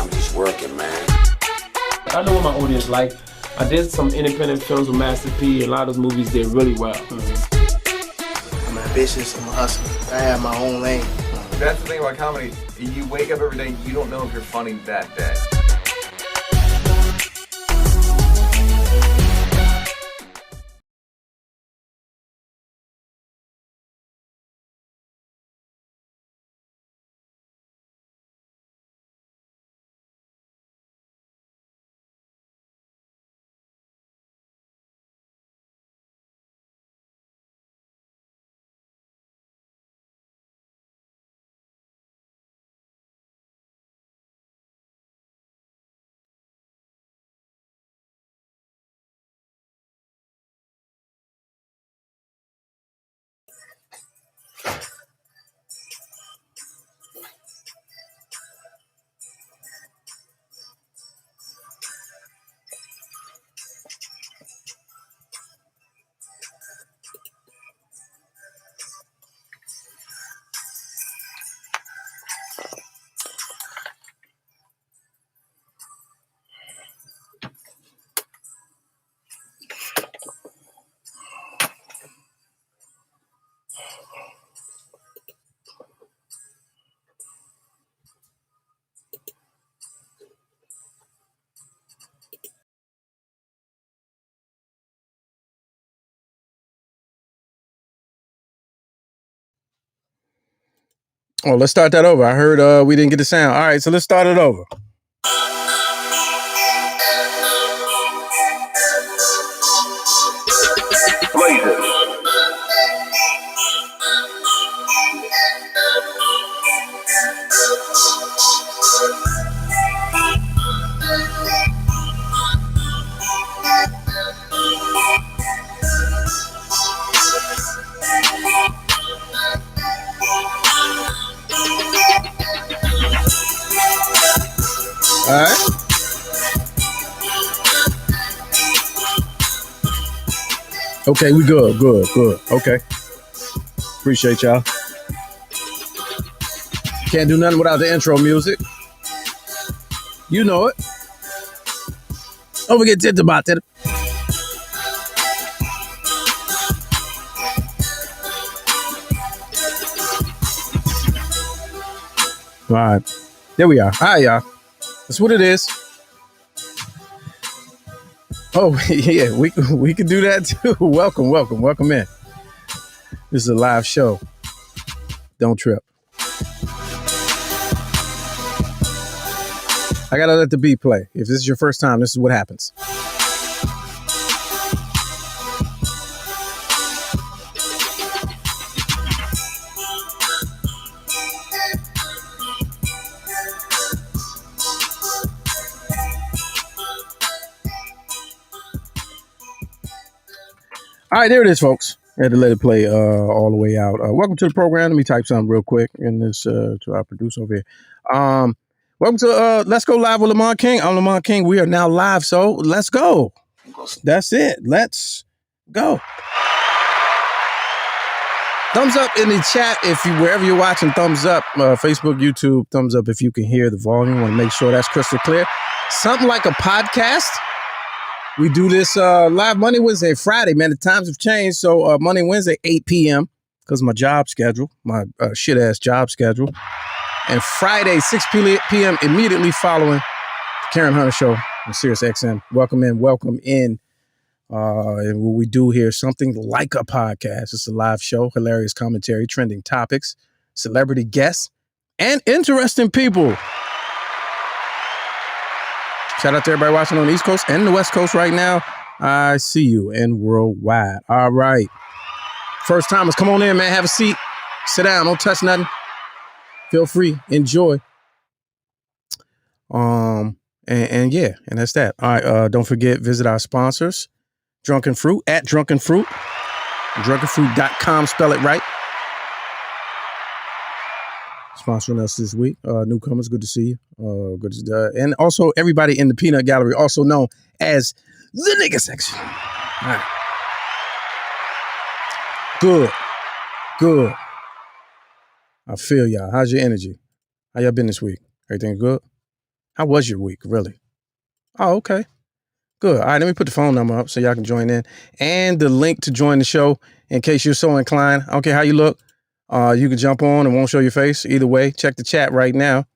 I'm just working, man. I know what my audience like. I did some independent films with Master P. A lot of those movies did really well. I'm ambitious, I'm a hustler. I have my own lane. That's the thing about comedy. You wake up every day, you don't know if you're funny that day. Oh, let's start that over. I heard we didn't get the sound. All right, so let's start it over. All right. Okay, we good. Okay. Appreciate y'all. Can't do nothing without the intro music. You know it. Don't forget to about that. All right. There we are. Hi, y'all. That's what it is. Oh, yeah, we can do that too. Welcome in. This is a live show. Don't trip. I gotta let the beat play. If this is your first time, this is what happens. All right, there it is, folks. I had to let it play all the way out. Welcome to the program. Let me type something real quick in this to our producer over here. Welcome to Let's Go Live with Lamont King. I'm Lamont King. We are now live, so let's go. That's it. Let's go. Thumbs up in the chat if you wherever you're watching. Thumbs up. Facebook, YouTube. Thumbs up if you can hear the volume. Want to make sure that's crystal clear. Something like a podcast. We do this live Monday, Wednesday, Friday, man. The times have changed. So Monday, Wednesday, 8 p.m. because my job schedule, my shit-ass job schedule. And Friday, 6 p.m. immediately following the Karen Hunter Show on Sirius XM. Welcome in. And what we do here is something like a podcast. It's a live show, hilarious commentary, trending topics, celebrity guests, and interesting people. Shout out to everybody watching on the East Coast and the West Coast right now. I see you and worldwide. All right. First timers, come on in, man. Have a seat. Sit down. Don't touch nothing. Feel free. Enjoy. And that's that. All right. Don't forget, visit our sponsors. Drunken Fruit at Drunken Fruit. Drunkenfruit.com. Spell it right. Sponsoring us this week. Newcomers, good to see you. And also everybody in the Peanut Gallery, also known as the nigga section. All right. Good. I feel y'all. How's your energy? How y'all been this week? Everything good? How was your week, really? Oh, okay. Good. All right, let me put the phone number up so y'all can join in. And the link to join the show in case you're so inclined. I don't care how you look. You can jump on and won't show your face. Either way, check the chat right now.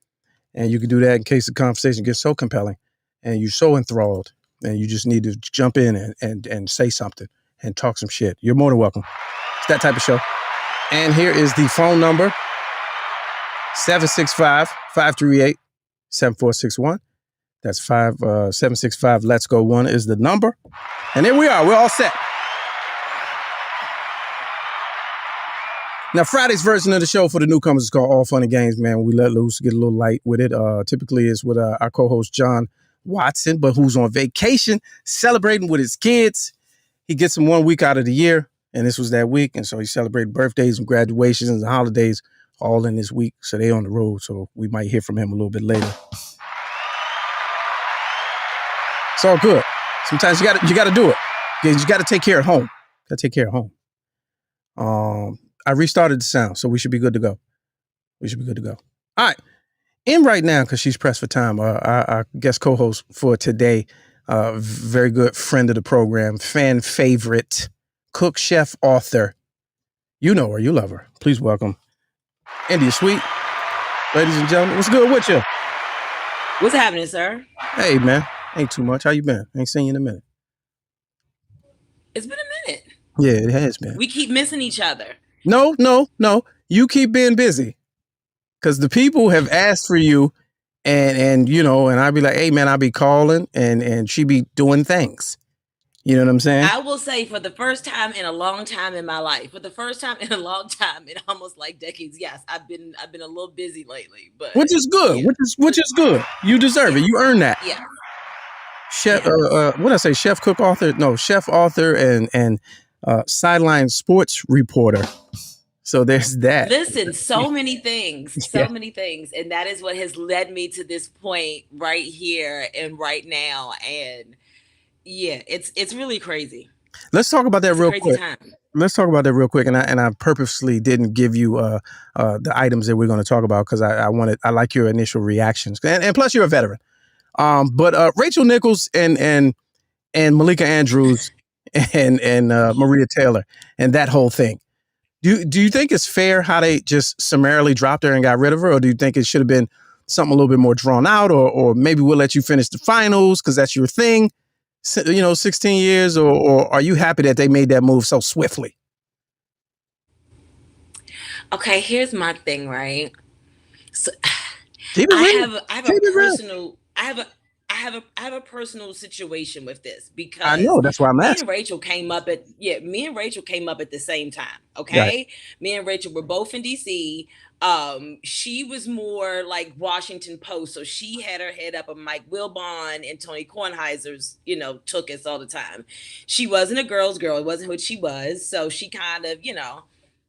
And you can do that in case the conversation gets so compelling and you're so enthralled and you just need to jump in and say something and talk some shit. You're more than welcome. It's that type of show. And here is the phone number, 765-538-7461. That's 765 Let's Go 1 is the number. And here we are. We're all set. Now, Friday's version of the show for the newcomers is called All Fun and Games, man. We let loose, get a little light with it. Typically, it's with our co-host, John Watson, but who's on vacation, celebrating with his kids. He gets them 1 week out of the year, and this was that week. And so he celebrated birthdays and graduations and holidays all in this week. So they on the road, so we might hear from him a little bit later. It's all good. Sometimes you got to do it. You got to take care of home. Got to take care of home. I restarted the sound, so we should be good to go. All right. In right now, because she's pressed for time, our guest co-host for today, very good friend of the program, fan favorite, cook, chef, author. You know her, you love her. Please welcome India Sweet. Ladies and gentlemen, what's good with you? What's happening, sir? Hey, man. Ain't too much. How you been? Ain't seen you in a minute. It's been a minute. Yeah, it has been. We keep missing each other. No. You keep being busy. Because the people have asked for you and you know, and I'd be like, hey, man, I'll be calling and she be doing things. You know what I'm saying? I will say for the first time in a long time in my life, in almost like decades, yes, I've been a little busy lately, but which is good. Yeah. Which is good. You deserve it. You earn that. Yeah. Chef, what did I say? Chef, cook, author? No, chef, author, and sideline sports reporter. So there's that. Listen, so many things, and that is what has led me to this point right here and right now. And yeah, it's really crazy. Let's talk about that real quick. Time. Let's talk about that real quick. And I purposely didn't give you the items that we're going to talk about because I like your initial reactions. And plus you're a veteran. But Rachel Nichols and Malika Andrews and Maria Taylor and that whole thing. Do you think it's fair how they just summarily dropped her and got rid of her, or do you think it should have been something a little bit more drawn out, or maybe we'll let you finish the finals because that's your thing? 16 years, or are you happy that they made that move so swiftly? Okay, here's my thing, right? So I have a personal situation with this because I know that's why I'm asking. Me and Rachel came up at the same time. Okay. Right. Me and Rachel were both in DC. She was more like Washington Post. So she had her head up on Mike Wilbon and Tony Kornheiser's, took us all the time. She wasn't a girl's girl. It wasn't what she was. So she kind of,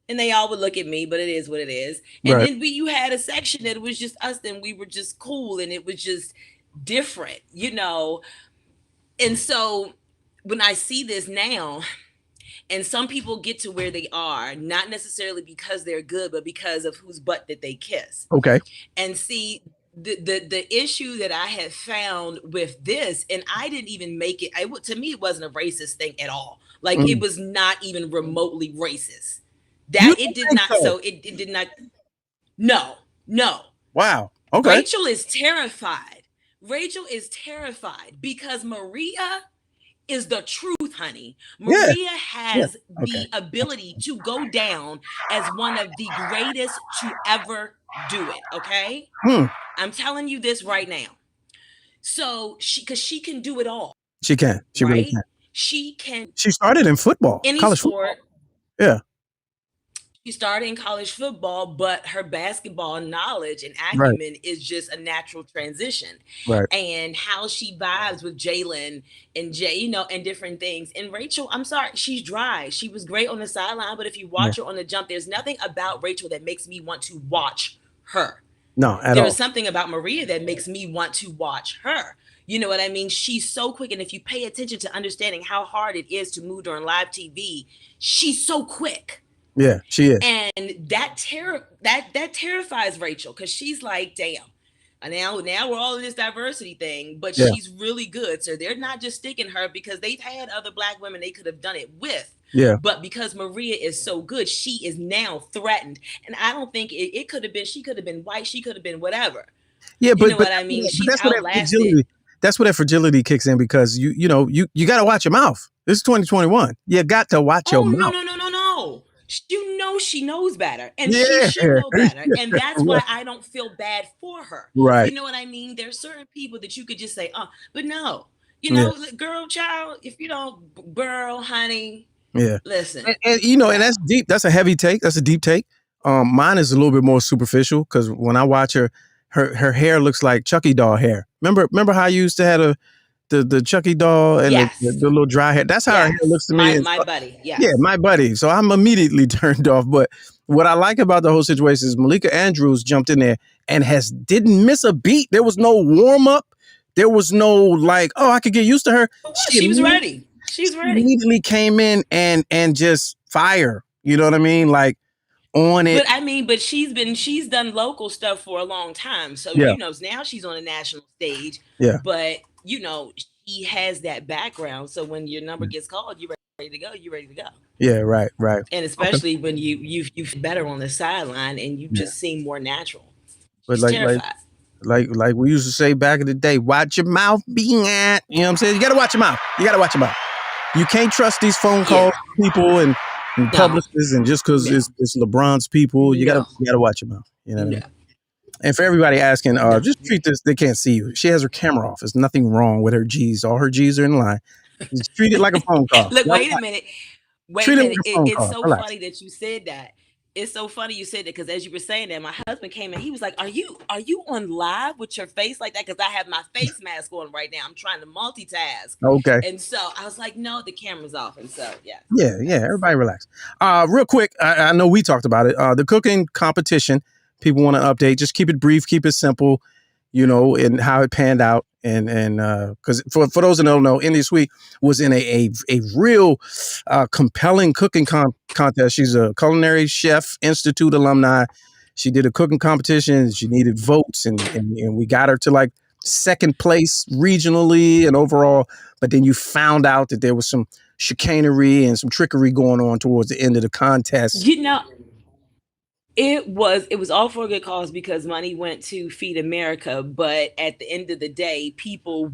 and they all would look at me, but it is what it is. And Right. then you had a section that was just us, and we were just cool, and it was just different, and so when I see this now, and some people get to where they are not necessarily because they're good, but because of whose butt that they kiss. Okay. And see the issue that I have found with this, and I didn't even make it, to me it wasn't a racist thing at all. Like it was not even remotely racist. That it did not. So it did not. No. Wow. Okay. Rachel is terrified because Maria is the truth, honey. Maria has the ability to go down as one of the greatest to ever do it. Okay. I'm telling you this right now. So because she can do it all. She can. She right? really can. She can. She started in football. Any college sport. Football. Yeah. She started in college football, but her basketball knowledge and acumen is just a natural transition. Right. And how she vibes with Jalen and Jay, and different things. And Rachel, I'm sorry, she's dry. She was great on the sideline, but if you watch her on the jump, there's nothing about Rachel that makes me want to watch her. No, at all. There's something about Maria that makes me want to watch her. You know what I mean? She's so quick. And if you pay attention to understanding how hard it is to move during live TV, she's so quick. Yeah, she is. And that terrifies Rachel because she's like, damn, And now we're all in this diversity thing, but Yeah. she's really good. So they're not just sticking her because they've had other black women they could have done it with. Yeah. But because Maria is so good, she is now threatened. And I don't think it could have been, she could have been white, she could have been whatever. Yeah, You know but what I mean? She's that's where that outlasted. fragility. That's where that fragility kicks in because you got to watch your mouth. This is 2021. You got to watch your Oh, mouth. no. You know she knows better, and Yeah. she should know better, and that's why Right. I don't feel bad for her. Right. You know what I mean? There's certain people that you could just say, but no, Yeah. girl, child, if you don't, girl, honey, Yeah. listen. And and that's deep. That's a heavy take. That's a deep take. Mine is a little bit more superficial because when I watch her hair looks like Chucky doll hair. Remember how you used to have the Chucky doll and Yes. the little dry hair? That's how her hair looks to me. My buddy. Yes. Yeah, my buddy. So I'm immediately turned off. But what I like about the whole situation is Malika Andrews jumped in there and didn't miss a beat. There was no warm up. There was no like, oh, I could get used to her. She was ready. She's ready. Immediately came in and just fire. You know what I mean? Like on it. But she's done local stuff for a long time. So now she's on a national stage. Yeah. But she has that background. So when your number gets called, you're ready to go. You're ready to go. Yeah, right. And especially when you feel better on the sideline and you just seem more natural. But She's terrified. Like we used to say back in the day, watch your mouth being at. You know what I'm saying? You gotta watch your mouth. You can't trust these phone calls people and publicists and just because it's LeBron's people, you gotta watch your mouth. You know what I mean? And for everybody asking, just treat this, they can't see you. She has her camera off. There's nothing wrong with her G's. All her G's are in line. Just treat it like a phone call. Look, wait a minute. It's so funny that you said that. It's so funny you said that because as you were saying that, my husband came in. He was like, "Are you on live with your face like that?" Because I have my face mask on right now. I'm trying to multitask. Okay. And so I was like, "No, the camera's off." And so Yeah. Everybody relax. Real quick, I know we talked about it. The cooking competition. People want to update. Just keep it brief. Keep it simple. And how it panned out. And because for those that don't know, India Sweet was in a real compelling cooking contest. She's a Culinary Chef Institute alumni. She did a cooking competition. She needed votes, and we got her to like second place regionally and overall. But then you found out that there was some chicanery and some trickery going on towards the end of the contest. It was all for a good cause because money went to Feed America, but at the end of the day, people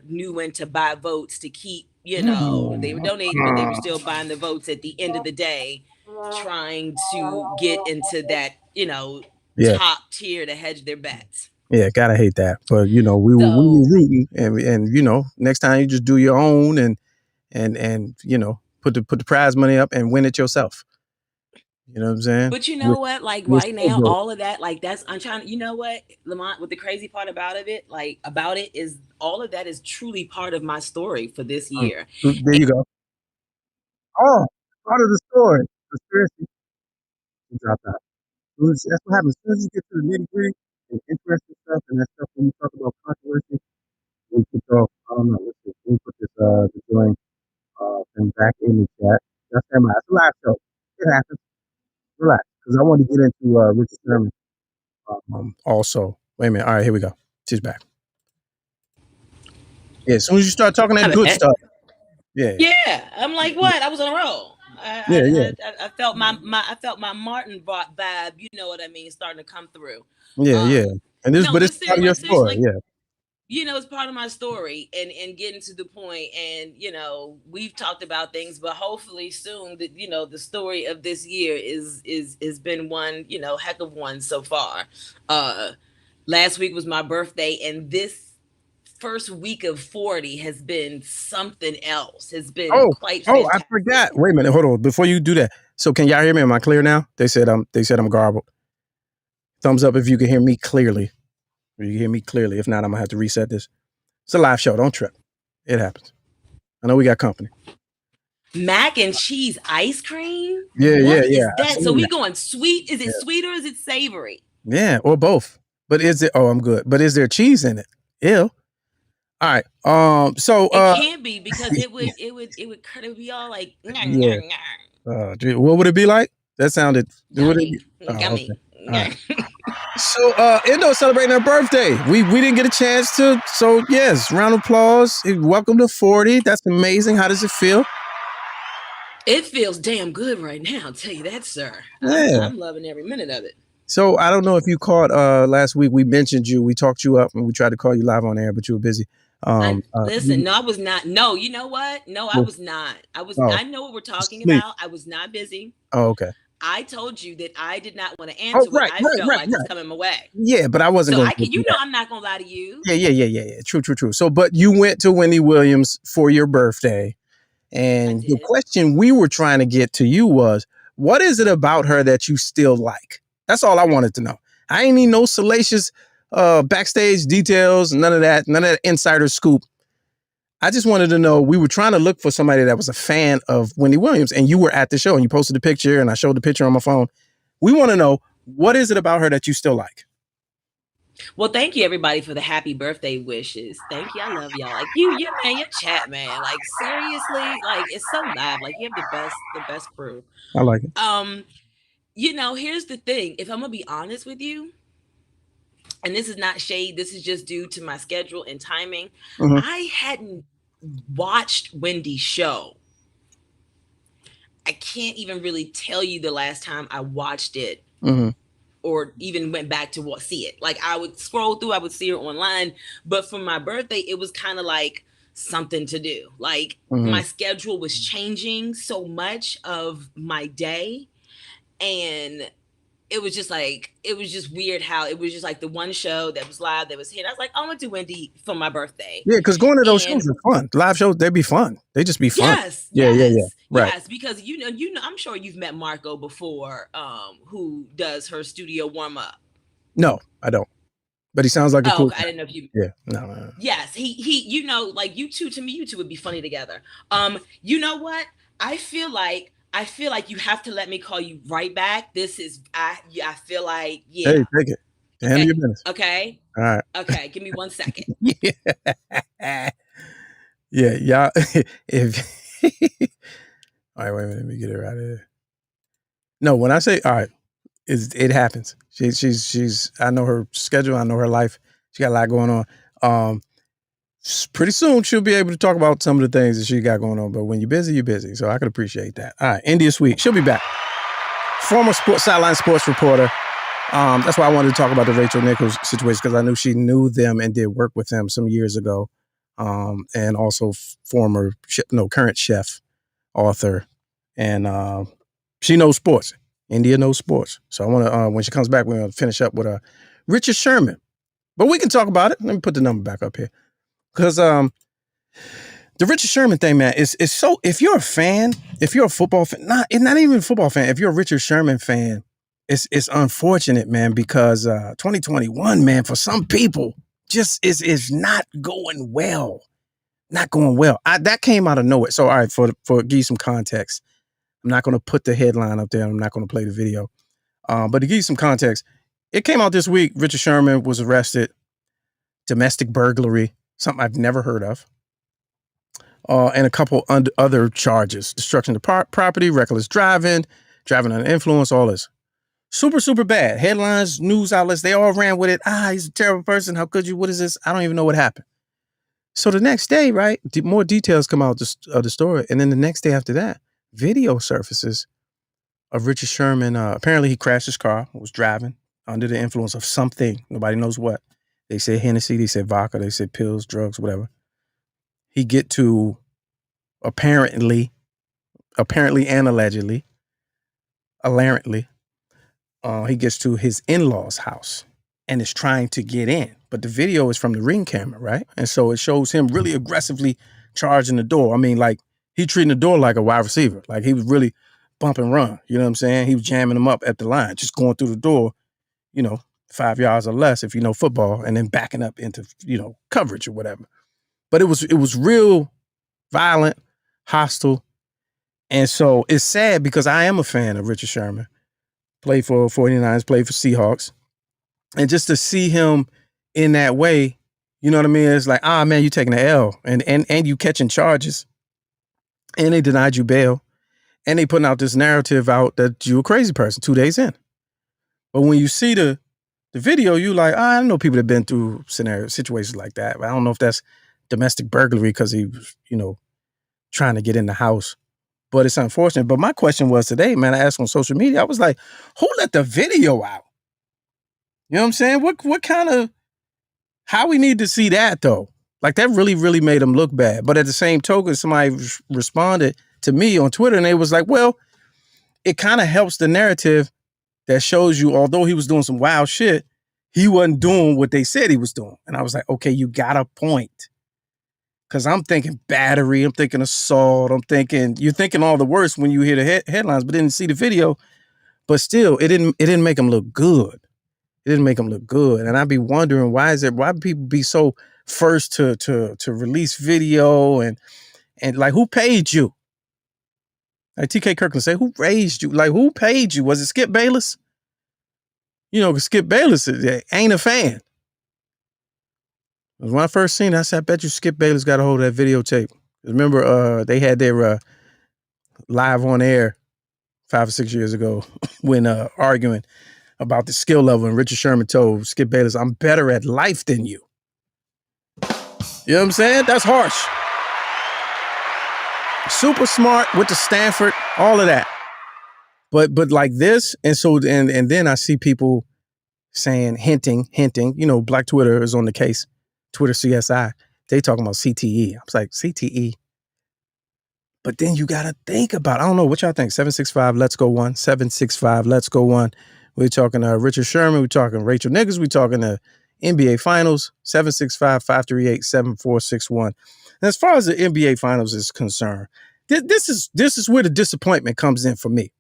knew when to buy votes to keep, they were donating, but they were still buying the votes at the end of the day, trying to get into that, top tier to hedge their bets. Yeah, gotta hate that. But we were rooting, and next time you just do your own and put the prize money up and win it yourself. You know what I'm saying? But you know what? Like right now, all of that, like I'm trying. You know what, Lamont? What the crazy part about it is all of that is truly part of my story for this year. There you go. Oh, part of the story. Conspiracy. Drop that. That's what happens. As soon as you get to the nitty gritty and interesting stuff, and that stuff when you talk about controversy, we kick off. I don't know. Let's see. Let me put this the joint thing back in the chat. That's a live show. It happens. Relax, because I want to get into Richard Sherman. Also, wait a minute. All right, here we go. She's back. Yeah, as soon as you start talking that good stuff. Yeah. I'm like, what? I was on a roll. I felt my Martin vibe. You know what I mean? Starting to come through. Yeah. And it's part of your story. It's part of my story and getting to the point and, we've talked about things, but hopefully soon that, the story of this year is been one, heck of one so far. Last week was my birthday and this first week of 40 has been something else. Has been quite fantastic. I forgot. Wait a minute. Hold on. Before you do that. So can y'all hear me? Am I clear now? They said I'm garbled. Thumbs up if you can hear me clearly. You hear me clearly. If not, I'm gonna have to reset this. It's a live show. Don't trip. It happens. I know we got company. Mac and cheese ice cream? Yeah. Is that? So we going sweet? Is it sweet or is it savory? Yeah, or both. But is it? Oh, I'm good. But is there cheese in it? Ew. All right. So it can't be because it would be all like. What would it be like? That sounded. Gummy. Okay. So Endo celebrating her birthday. We didn't get a chance to. So yes, round of applause. Welcome to 40. That's amazing. How does it feel? It feels damn good right now, I'll tell you that, sir. Yeah. I'm loving every minute of it. So I don't know if you caught last week. We mentioned you. We talked you up, and we tried to call you live on air, but you were busy. Listen, no, I was not. No, you know what? No, I was not. Oh, I know what we're talking sleep. about. I was not busy. Oh, okay. I told you that I did not want to Oh, answer what right, I right, felt right, like was right. coming my way. Yeah, but I wasn't So going I to can, do that. I'm not gonna lie to you. Yeah. True. So, but you went to Wendy Williams for your birthday, and the did. question we were trying to get to you was, what is it about her that you still like? That's all I wanted to know. I ain't need no salacious backstage details, none of that insider scoop. I just wanted to know, we were trying to look for somebody that was a fan of Wendy Williams, and you were at the show, and you posted the picture, and I showed the picture on my phone. We want to know, what is it about her that you still like? Well, thank you everybody for the happy birthday wishes. Thank you. I love y'all. Like you man, your chat, man. Like seriously, like it's so live. Like you have the best crew. I like it. Here's the thing. If I'm gonna be honest with you, and this is not shade, this is just due to my schedule and timing. Mhm. I hadn't watched Wendy's show. I can't even really tell you the last time I watched it. Mhm. Or even went back to see it. Like I would scroll through, I would see her online, but for my birthday, it was kind of like something to do. Like my schedule was changing so much of my day, and it was just weird how it was just like the one show that was live that was hit. I was like, I'm gonna do Wendy for my birthday. Yeah, because going to those shows are fun. Live shows, they'd be fun. They just be fun. Yeah. Right. Yes, because I'm sure you've met Marco before, who does her studio warm up. No, I don't. But he sounds like a cool guy. I didn't know if you. Yeah, no. Yes, he like you two, to me, you two would be funny together. You know what? I feel like you have to let me call you right back. I feel like, yeah. Hey, take it. Handle your business. Okay. All right. Okay, give me 1 second. Yeah. If all right, wait a minute, let me get her out of here. No, when I say all right, it happens. She's I know her schedule, I know her life. She got a lot going on. Pretty soon she'll be able to talk about some of the things that she got going on. But when you're busy, you're busy. So I could appreciate that. All right, India Sweet, she'll be back. Former sideline sports reporter. That's why I wanted to talk about the Rachel Nichols situation, because I knew she knew them and did work with them some years ago. And also current chef, author, and she knows sports. India knows sports. So I want to, when she comes back, we're going to finish up with Richard Sherman. But we can talk about it. Let me put the number back up here. Because the Richard Sherman thing, man, is so, if you're a fan, if you're a football fan, not even a football fan, if you're a Richard Sherman fan, it's unfortunate, man, because 2021, man, for some people, just is not going well. Not going well. That came out of nowhere. So, all right, for give you some context, I'm not going to put the headline up there. I'm not going to play the video. But to give you some context, it came out this week. Richard Sherman was arrested. Domestic burglary, something I've never heard of. And a couple other charges. Destruction of property, reckless driving under influence, all this. Super, super bad. Headlines, news outlets, they all ran with it. He's a terrible person. How could you? What is this? I don't even know what happened. So the next day, right, more details come out of the story. And then the next day after that, video surfaces of Richard Sherman. Apparently he crashed his car, was driving under the influence of something. Nobody knows what. They say Hennessy, they said vodka, they said pills, drugs, whatever. He get to apparently and allegedly, he gets to his in-laws' house and is trying to get in. But the video is from the Ring camera, right? And so it shows him really aggressively charging the door. I mean, like, he treating the door like a wide receiver. Like, he was really bump and run. You know what I'm saying? He was jamming him up at the line, just going through the door, 5 yards or less if you know football, and then backing up into, coverage or whatever. But it was real violent, hostile. And so it's sad because I am a fan of Richard Sherman. Played for 49ers, played for Seahawks. And just to see him in that way, you know what I mean? It's like, man, you taking the L and you catching charges. And they denied you bail. And they putting out this narrative out that you a crazy person 2 days in. But when you see the The video, you like, I know people that have been through situations like that. But I don't know if that's domestic burglary because he was, trying to get in the house. But it's unfortunate. But my question was today, man, I asked on social media, I was like, who let the video out? You know what I'm saying? What kind of, how we need to see that though? Like that really, really made him look bad. But at the same token, somebody responded to me on Twitter and they was like, well, it kind of helps the narrative that shows you, although he was doing some wild shit, he wasn't doing what they said he was doing. And I was like, okay, you got a point. Because I'm thinking battery, I'm thinking assault, you're thinking all the worst when you hear the headlines, but didn't see the video. But still, it didn't make him look good. It didn't make him look good. And I'd be wondering, why people be so first to release video and like, who paid you? Like TK Kirkland say, who raised you? Like, who paid you? Was it Skip Bayless? Skip Bayless ain't a fan. When I first seen it, I said, I bet you Skip Bayless got a hold of that videotape. Remember, they had their live on air 5 or 6 years ago when arguing about the skill level, and Richard Sherman told Skip Bayless, I'm better at life than you. You know what I'm saying? That's harsh. Super smart, went to Stanford, all of that. But like this, and then I see people saying, hinting, Black Twitter is on the case. Twitter CSI, they talking about CTE. I was like, CTE? But then you got to think about, I don't know, what y'all think? 765, let's go one. 765, let's go one. We're talking Richard Sherman. We're talking Rachel Niggers. We're talking NBA Finals. 765-538-7461. And as far as the NBA Finals is concerned, this is where the disappointment comes in for me.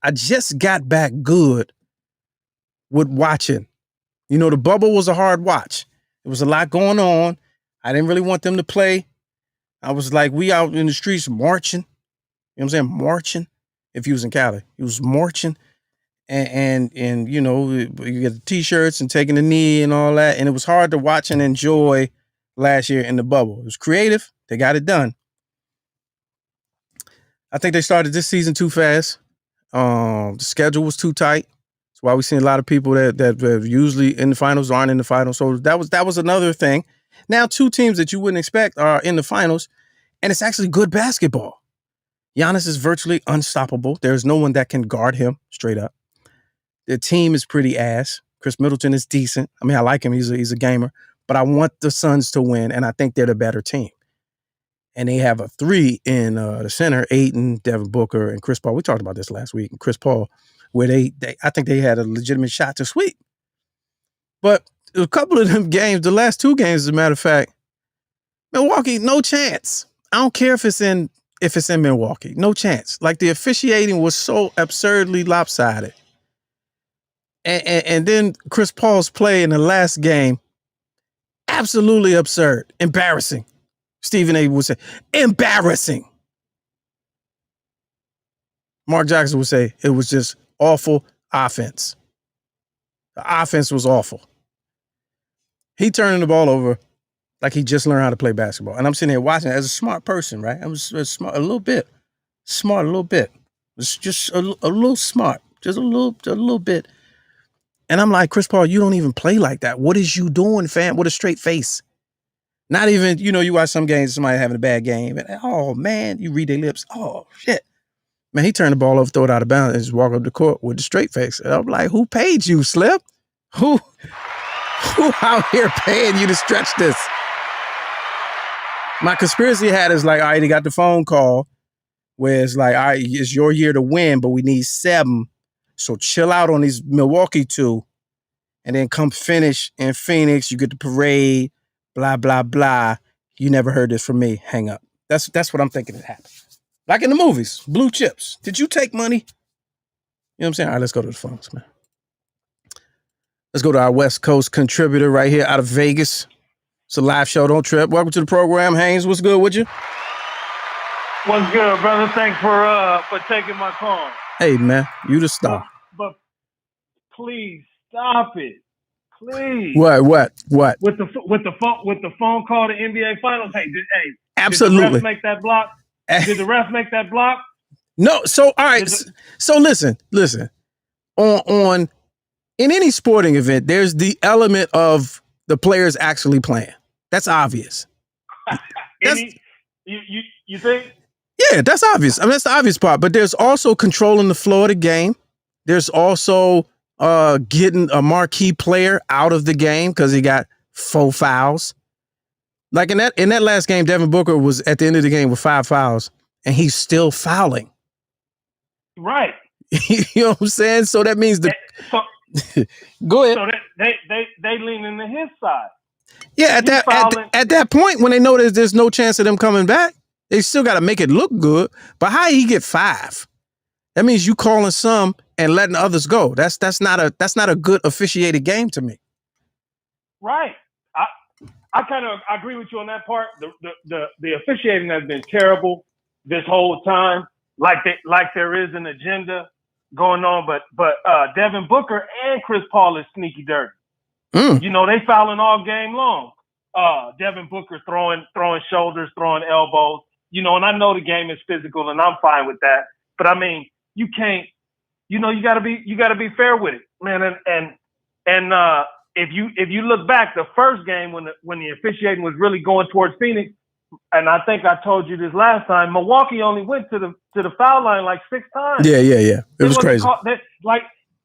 I just got back good with watching. The bubble was a hard watch. There was a lot going on. I didn't really want them to play. I was like, we out in the streets marching. You know what I'm saying? Marching. If he was in Cali, he was marching. And you get the t-shirts and taking the knee and all that. And it was hard to watch and enjoy last year in the bubble. It was creative. They got it done. I think they started this season too fast. The schedule was too tight. That's why we've seen a lot of people that usually in the finals aren't in the finals. So that was another thing. Now, two teams that you wouldn't expect are in the finals, and it's actually good basketball. Giannis is virtually unstoppable. There's no one that can guard him straight up. The team is pretty ass. Chris Middleton is decent. I mean, I like him. He's a gamer. But I want the Suns to win, and I think they're the better team. And they have a three in the center, Ayton, Devin Booker, and Chris Paul. We talked about this last week. And Chris Paul, where I think they had a legitimate shot to sweep. But a couple of them games, the last two games, as a matter of fact, Milwaukee, no chance. I don't care if it's in Milwaukee, no chance. Like the officiating was so absurdly lopsided. And then Chris Paul's play in the last game, absolutely absurd, embarrassing. Stephen A. would say, embarrassing. Mark Jackson would say it was just awful offense. The offense was awful. He turning the ball over like he just learned how to play basketball. And I'm sitting here watching it as a smart person, right? I was smart, a little bit. It's just a little smart, just a little bit. And I'm like, Chris Paul, you don't even play like that. What is you doing, fam? With a straight face. Not even, you watch some games, somebody having a bad game. And, oh, man, you read their lips. Oh, shit. Man, he turned the ball over, throw it out of bounds, and just walk up the court with a straight face. And I'm like, who paid you, Slip? Who out here paying you to stretch this? My conspiracy hat is like, all right, he got the phone call where it's like, all right, it's your year to win, but we need 7. So chill out on these Milwaukee 2. And then come finish in Phoenix. You get the parade, blah, blah, blah. You never heard this from me. Hang up. That's what I'm thinking it happened. Like in the movies, Blue Chips. Did you take money? You know what I'm saying? All right, let's go to the phones, man. Let's go to our West Coast contributor right here out of Vegas. It's a live show. Don't trip. Welcome to the program. Haynes, what's good with you? What's good, brother? Thanks for taking my call. Hey, man, you the star. But please stop it. Please. What? With the phone call to NBA Finals. Hey, absolutely. Did the ref make that block? Did the ref make that block? No. So all right. So listen. On in any sporting event, there's the element of the players actually playing. That's obvious. You think? Yeah, that's obvious. I mean, that's the obvious part. But there's also controlling the flow of the game. There's also getting a marquee player out of the game because he got 4 fouls. Like in that last game, Devin Booker was at the end of the game with 5 fouls, and he's still fouling. Right. You know what I'm saying? So that means go ahead. So they lean into his side. Yeah, at that point when they know there's no chance of them coming back, they still got to make it look good. But how he get 5? That means you calling some and letting others go. That's not a good officiated game to me. Right. I kind of agree with you on that part. The officiating has been terrible this whole time. Like there is an agenda going on, but Devin Booker and Chris Paul is sneaky dirty. You know, they fouling all game long. Devin Booker throwing shoulders, throwing elbows. You know, and I know the game is physical, and I'm fine with that. But I mean, you can't. You know, you gotta be fair with it, man. And if you look back, the first game when the officiating was really going towards Phoenix, and I think I told you this last time, Milwaukee only went to the foul line like 6 times. Yeah. It was crazy.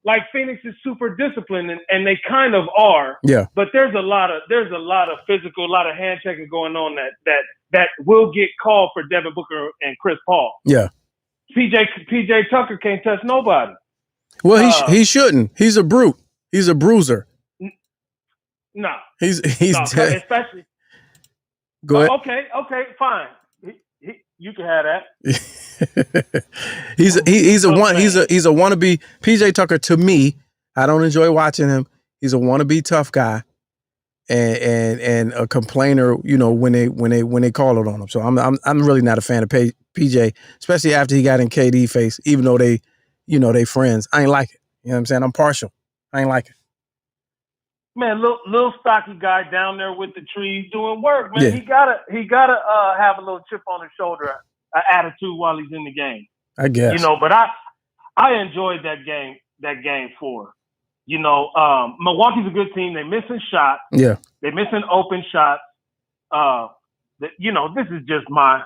Like Phoenix is super disciplined, and they kind of are. Yeah. But there's a lot of physical, a lot of hand checking going on that will get called for Devin Booker and Chris Paul. Yeah. PJ Tucker can't touch nobody. Well, he shouldn't. He's a brute. He's a bruiser. No. He's especially. Go ahead. Okay, fine. You can have that. he's a wannabe PJ Tucker to me. I don't enjoy watching him. He's a wannabe tough guy and a complainer, you know, when they call it on him. So I'm really not a fan of PJ, especially after he got in KD face, even though they friends. I ain't like it. You know what I'm saying? I'm partial. I ain't like it. Man, little stocky guy down there with the trees doing work, man. Yeah. He gotta have a little chip on his shoulder, attitude while he's in the game. I guess. You know, but I enjoyed that game 4. You know, Milwaukee's a good team. They're missing shots. Yeah. They're missing open shots. You know, this is just my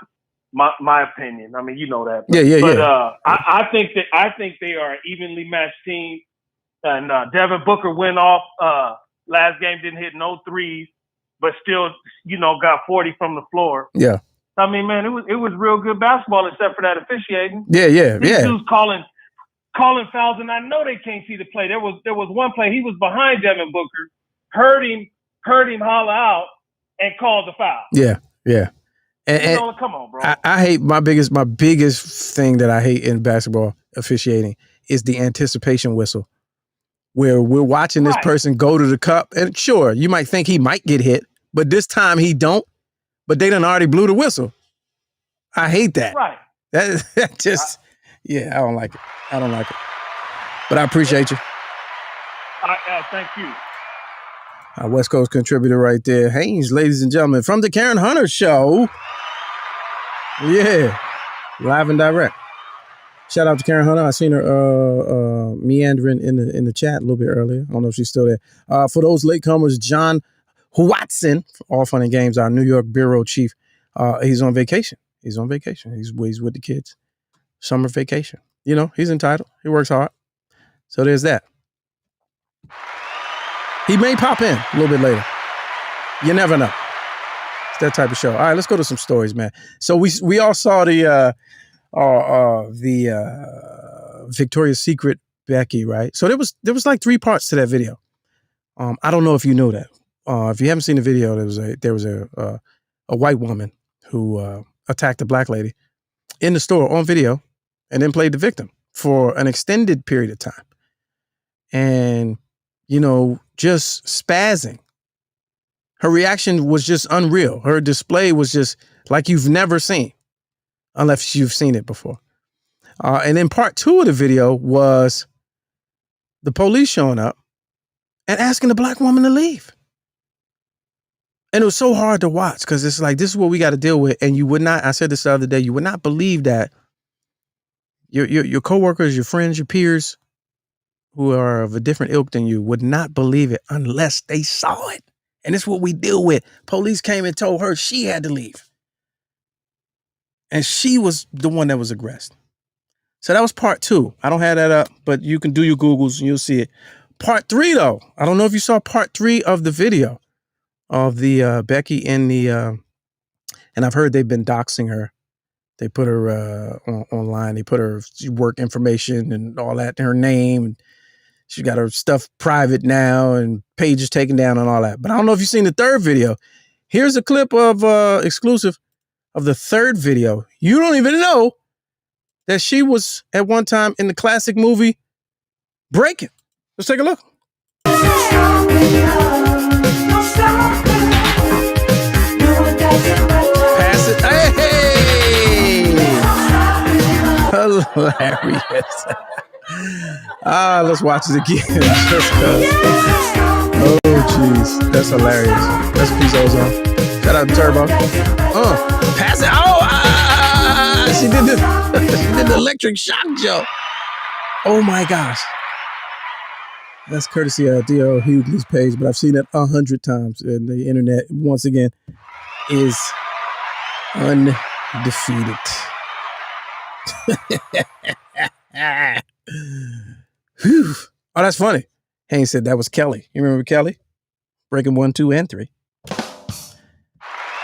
opinion. I mean, you know that. But I think they are an evenly matched team. And Devin Booker went off. Last game didn't hit no threes, but still, you know, got 40 from the floor. Yeah. I mean, man, it was real good basketball except for that officiating. Yeah. These dudes calling fouls, and I know they can't see the play. There was one play, he was behind Devin Booker, heard him holler out, and called the foul. Yeah. And come on, bro. I hate my biggest thing that I hate in basketball officiating is the anticipation whistle. Where we're watching this person go to the cup, and sure, you might think he might get hit, but this time he don't. But they done already blew the whistle. I hate that. Right. That just, I don't like it. But I appreciate you. Thank you. Our West Coast contributor right there, Haynes, ladies and gentlemen, from the Karen Hunter Show. Yeah, live and direct. Shout out to Karen Hunter. I seen her meandering in the chat a little bit earlier. I don't know if she's still there. For those latecomers, John Watson, All Fun and Games, our New York bureau chief, he's on vacation. He's with the kids. Summer vacation. You know, he's entitled. He works hard. So there's that. He may pop in a little bit later. You never know. It's that type of show. All right, let's go to some stories, man. So we all saw the Victoria's Secret Becky, right? So there was like 3 parts to that video. I don't know if you know that. If you haven't seen the video, there was a white woman who attacked a black lady in the store on video, and then played the victim for an extended period of time, and you know, just spazzing. Her reaction was just unreal. Her display was just like you've never seen, unless you've seen it before. And then part 2 of the video was the police showing up and asking the black woman to leave. And it was so hard to watch because it's like, this is what we got to deal with. And you would not, I said this the other day, you would not believe that your coworkers, your friends, your peers who are of a different ilk than you would not believe it unless they saw it. And this is what we deal with. Police came and told her she had to leave. And she was the one that was aggressed. So that was part 2. I don't have that up, but you can do your Googles and you'll see it. Part 3, though. I don't know if you saw part 3 of the video of the Becky in the, and I've heard they've been doxing her. They put her online. They put her work information and all that, her name. She got her stuff private now and pages taken down and all that. But I don't know if you've seen the third video. Here's a clip of exclusive of the third video. You don't even know that she was at one time in the classic movie Breaking. Let's take a look. Pass it. Hey! Hilarious. Let's watch it again. Oh, jeez. That's hilarious. That's a piece of ozone. Shout out to Turbo. Pass it. She did this. She did the electric shock joke. Oh, my gosh. That's courtesy of D.O. Hughley's page, but I've seen it 100 times. And the internet, once again, is undefeated. Whew. Oh, that's funny. Haynes said that was Kelly. You remember Kelly? Breaking 1, 2, and 3.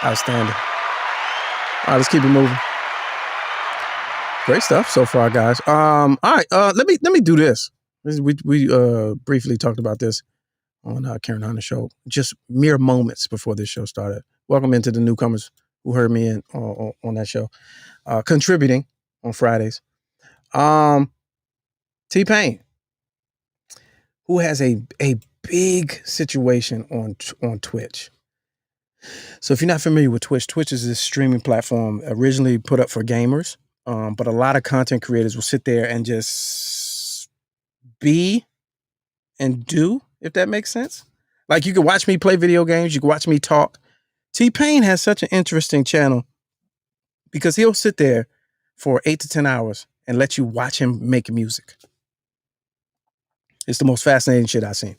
Outstanding. All right, let's keep it moving. Great stuff so far, guys. All right, let me do this. We briefly talked about this on Karen Hunter's show, just mere moments before this show started. Welcome into the newcomers who heard me on that show, contributing on Fridays. T-Pain, who has a big situation on Twitch. So if you're not familiar with Twitch, Twitch is this streaming platform originally put up for gamers, but a lot of content creators will sit there and just be and do, if that makes sense. Like you can watch me play video games, you can watch me talk. T-Pain has such an interesting channel because he'll sit there for 8 to 10 hours and let you watch him make music. It's the most fascinating shit I've seen.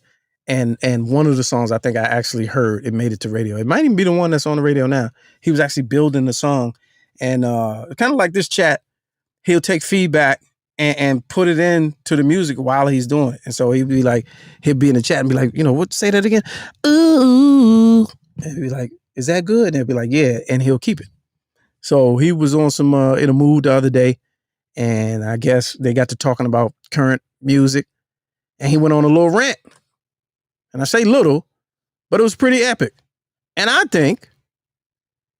And one of the songs I think I actually heard, it made it to radio. It might even be the one that's on the radio now. He was actually building the song. And kind of like this chat, he'll take feedback and put it into the music while he's doing it. And so he'll be in the chat and be like, what, say that again? Ooh. And he'll be like, is that good? And he'll be like, yeah. And he'll keep it. So he was on some, in a mood the other day. And I guess they got to talking about current music. And he went on a little rant. And I say little, but it was pretty epic. And I think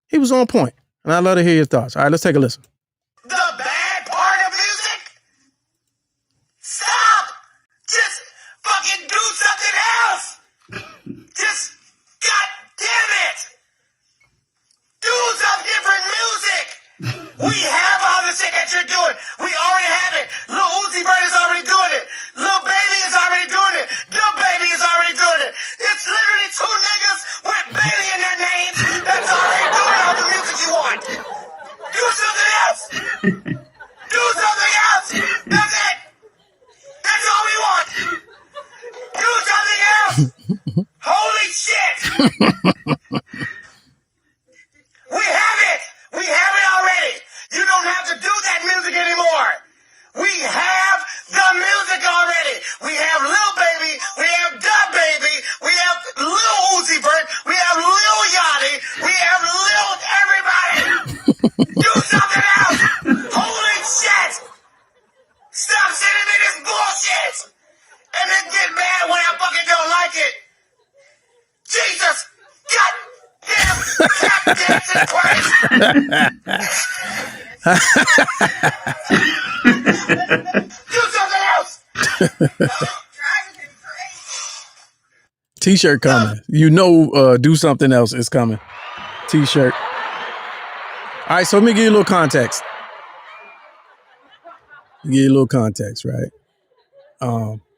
he was on point. And I'd love to hear your thoughts. All right, let's take a listen. The bad part of music? Stop! Just fucking do something else! Just, god damn it! Do some different music! We have all the shit that you're doing. We already have it. Lil Uzi Vert is already doing it. Lil Baby is already doing it. Lil Baby is already doing it. It's literally 2 niggas with Baby in their names that's already doing all the music you want. Do something else. Do something else. That's it. That's all we want. Do something else. Holy shit. We have it. We have it already. You don't have to do that music anymore. We have the music already. We have Lil Baby. We have Da Baby. We have Lil Uzi Vert. We have Lil Yachty. We have Lil everybody. Do something else. Holy shit. Stop sending me this bullshit. And then get mad when I fucking don't like it. Jesus. God damn. God dancing Christ. Do something else. T-shirt coming. Do something else is coming. T-shirt. All right, so let me give you a little context. Right?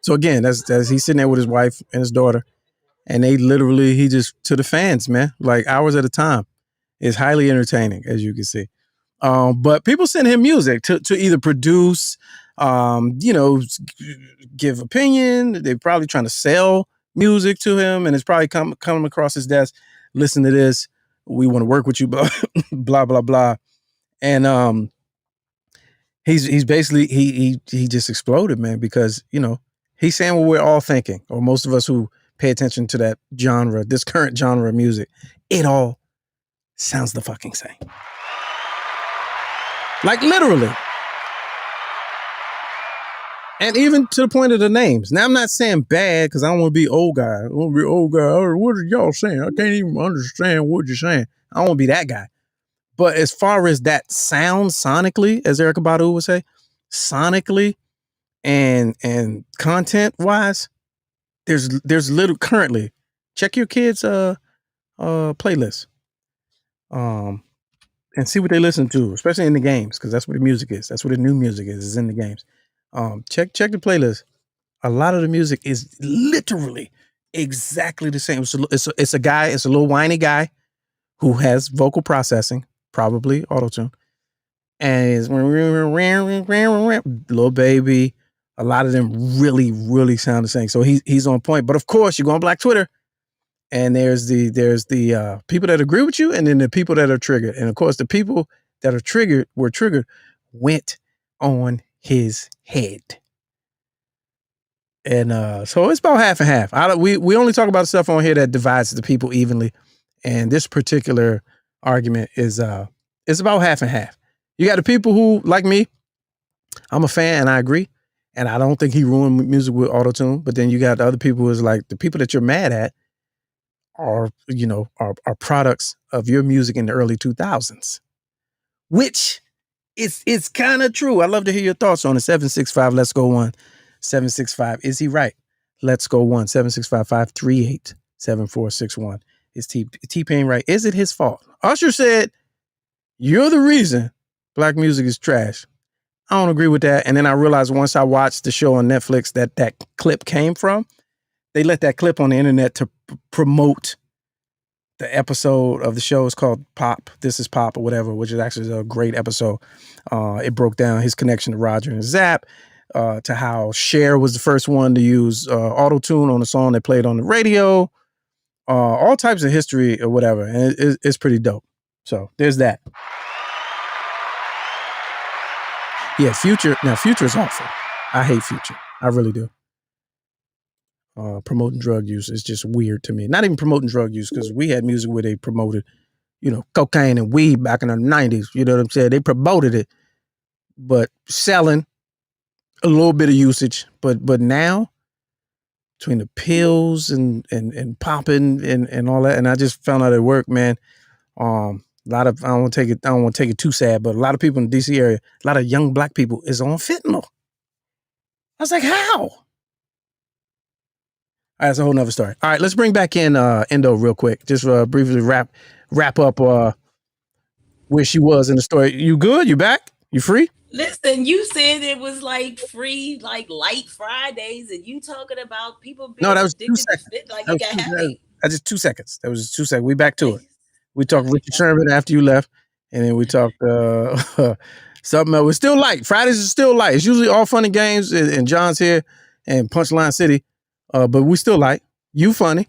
So again, that's he's sitting there with his wife and his daughter, and he just to the fans, man, like hours at a time. It's highly entertaining, as you can see. But people send him music to either produce, give opinion. They're probably trying to sell music to him, and it's probably coming across his desk. Listen to this. We want to work with you, blah blah blah blah. And he's basically he just exploded, man, because he's saying what we're all thinking, or most of us who pay attention to that genre, this current genre of music. It all sounds the fucking same. Like literally. And even to the point of the names. Now, I'm not saying bad because I don't want to be old guy. I don't want to be old guy. What are y'all saying? I can't even understand what you're saying. I don't want to be that guy. But as far as that sound sonically, as Erykah Badu would say, sonically and content wise, there's little currently. Check your kids' playlist. And see what they listen to, especially in the games, because that's what the music is. That's what the new music is in the games. Check the playlist. A lot of the music is literally exactly the same. It's a guy, it's a little whiny guy who has vocal processing, probably auto-tune. And it's Lil Baby. A lot of them really, really sound the same. So he's on point. But of course, you go on Black Twitter, and there's the people that agree with you, and then the people that are triggered. And of course, the people that were triggered went on his head. And so it's about half and half. We only talk about stuff on here that divides the people evenly. And this particular argument is it's about half and half. You got the people who, like me, I'm a fan and I agree. And I don't think he ruined music with auto-tune. But then you got the other people who's like, the people that you're mad at are products of your music in the early 2000s. Which it's kind of true. I'd love to hear your thoughts on it. 765, let's go one. 765, is he right? Let's go one. 765-538-7461. Is T-Pain right? Is it his fault? Usher said, you're the reason black music is trash. I don't agree with that. And then I realized once I watched the show on Netflix that clip came from, they let that clip on the internet to promote the episode of the show. It's called Pop. This is Pop or whatever, which is actually a great episode. It broke down his connection to Roger and Zapp, to how Cher was the first one to use auto-tune on a song they played on the radio, all types of history or whatever. And it's pretty dope. So there's that. Yeah, Future is awful. I hate Future. I really do. Promoting drug use is just weird to me. Not even promoting drug use, because we had music where they promoted, cocaine and weed back in the 90s. You know what I'm saying? They promoted it, but selling a little bit of usage. But now, between the pills and popping and all that, and I just found out at work, man. A lot of I don't want to take it too sad, but a lot of people in the DC area, a lot of young black people is on fentanyl. I was like, how? All right, that's a whole nother story. All right, let's bring back in Endo real quick. Just briefly wrap up where she was in the story. You good? You back? You free? Listen, you said it was like free, like light Fridays, and you talking about people being no, that was addicted 2 seconds. to fit, like you got happy. That's just 2 seconds. That was just 2 seconds. We back to it. We talked Richard Sherman after you left, and then we talked something else. It's still light. Fridays is still light. It's usually all fun and games, and John's here and Punchline City, but we still light. You funny.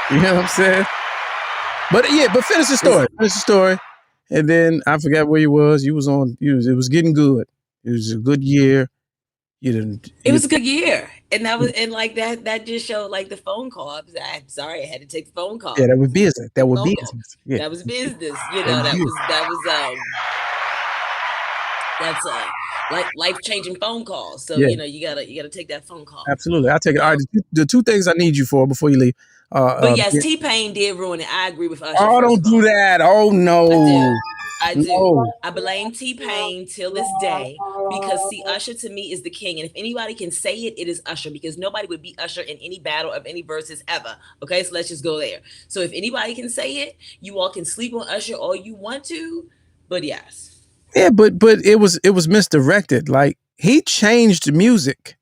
You know what I'm saying? But finish the story. Finish the story. And then I forgot where you was. You was on. It was getting good. It was a good year. It was a good year, and that was like that. That just showed like the phone call. I'm sorry, I had to take the phone call. Yeah, that was business. That was business. Yeah. That was business. That's a life-changing phone call. So you gotta take that phone call. Absolutely, I'll take it. All right, the two things I need you for before you leave. But yes, T-Pain did ruin it. I agree with Usher. Oh, don't do that. Oh no. I do. No. I blame T-Pain till this day because Usher to me is the king. And if anybody can say it, it is Usher, because nobody would beat Usher in any battle of any verses ever. Okay, so let's just go there. So if anybody can say it, you all can sleep on Usher all you want to, but yes. Yeah, but it was misdirected. Like, he changed music.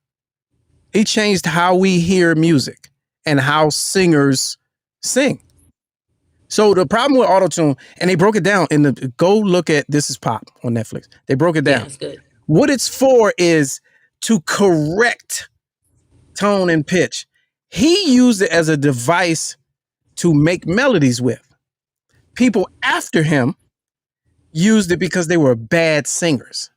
He changed how we hear music and how singers sing. So the problem with auto-tune, and they broke it down in the go look at This Is Pop on Netflix. They broke it down. Yeah, it's good. What it's for is to correct tone and pitch. He used it as a device to make melodies with. People after him used it because they were bad singers.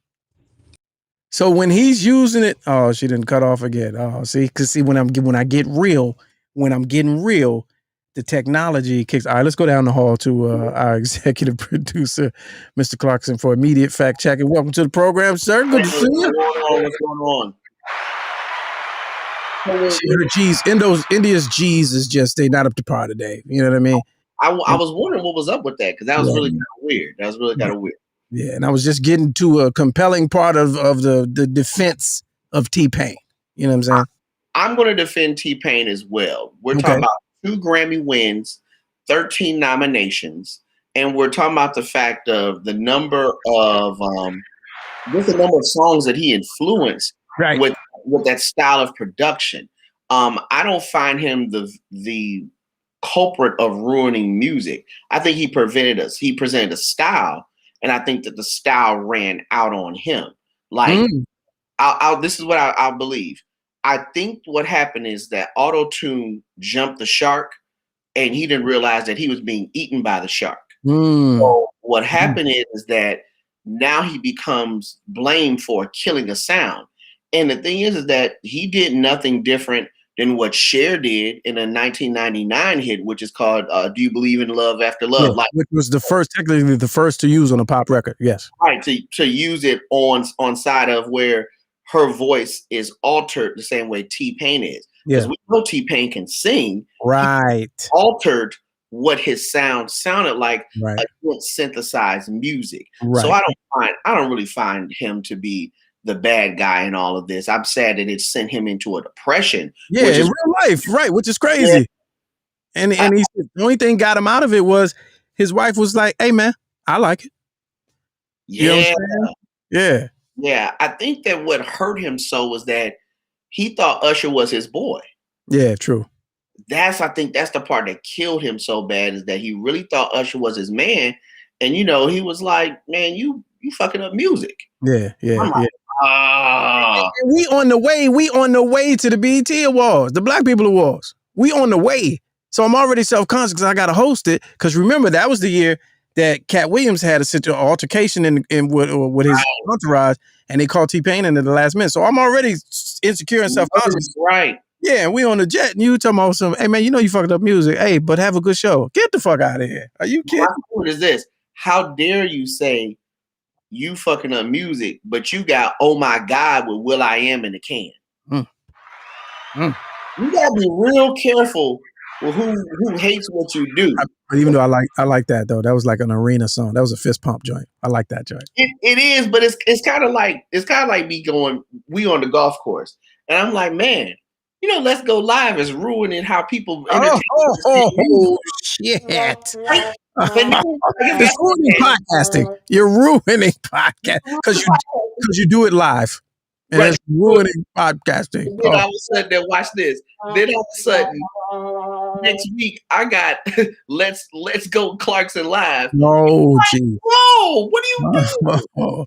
So when he's using it, oh, she didn't cut off again. Oh, because when I'm getting real, the technology kicks. All right, let's go down the hall to our executive producer, Mr. Clarkson, for immediate fact checking. Welcome to the program, sir. Good to see you. What's going on? India's G's is just, they not up to par today. You know what I mean? I was wondering what was up with that, because that was really kind of weird. That was really kind of weird. Yeah, and I was just getting to a compelling part of the defense of T-Pain. You know what I'm saying? I'm going to defend T-Pain as well. We're talking about 2 Grammy wins, 13 nominations, and we're talking about the fact of the number of songs that he influenced with that style of production. I don't find him the culprit of ruining music. I think he presented a style, and I think that the style ran out on him. Like, this is what I believe. I think what happened is that auto-tune jumped the shark, and he didn't realize that he was being eaten by the shark. So what happened is that now he becomes blamed for killing a sound. And the thing is that he did nothing different than what Cher did in a 1999 hit, which is called "Do You Believe in Love After Love?" Yeah, which was technically the first to use on a pop record. Yes, right. To use it on side of where her voice is altered the same way T-Pain is, because we know T-Pain can sing. Right. He altered what his sound sounded like against synthesized music. Right. So I don't really find him to be the bad guy in all of this. I'm sad that it sent him into a depression. Yeah, in real life, right? Which is crazy. Yeah. And he said the only thing got him out of it was his wife was like, "Hey, man, I like it." Yeah, you know yeah. I think that what hurt him so was that he thought Usher was his boy. Yeah, true. I think that's the part that killed him so bad, is that he really thought Usher was his man, and he was like, "Man, you fucking up music." Yeah. Like, we on the way to the BET Awards, the Black People Awards. We on the way. So I'm already self-conscious because I got to host it. Because remember, that was the year that Cat Williams had a altercation with his entourage, and they called T-Pain in at the last minute. So I'm already insecure and self-conscious. Right. Yeah, and we on the jet, and you talking about some, "Hey, man, you fucked up music. Hey, but have a good show. Get the fuck out of here. Are you kidding?" What is this? How dare you say you fucking up music, but you got "Oh My God" with will.i.am in the can? You gotta be real careful with who hates what you do. But even though I like that though, that was like an arena song. That was a fist pump joint. I like that joint. It is, but it's kind of like me going, we on the golf course, and I'm like, man, Let's Go Live is ruining how people entertain. Oh shit! It's ruining podcasting. You're ruining podcast because you do it live, and it's ruining podcasting. Then all of a sudden, watch this. Then all of a sudden, next week I got Let's Go Clarkson Live. Oh, geez. Whoa, what are you doing?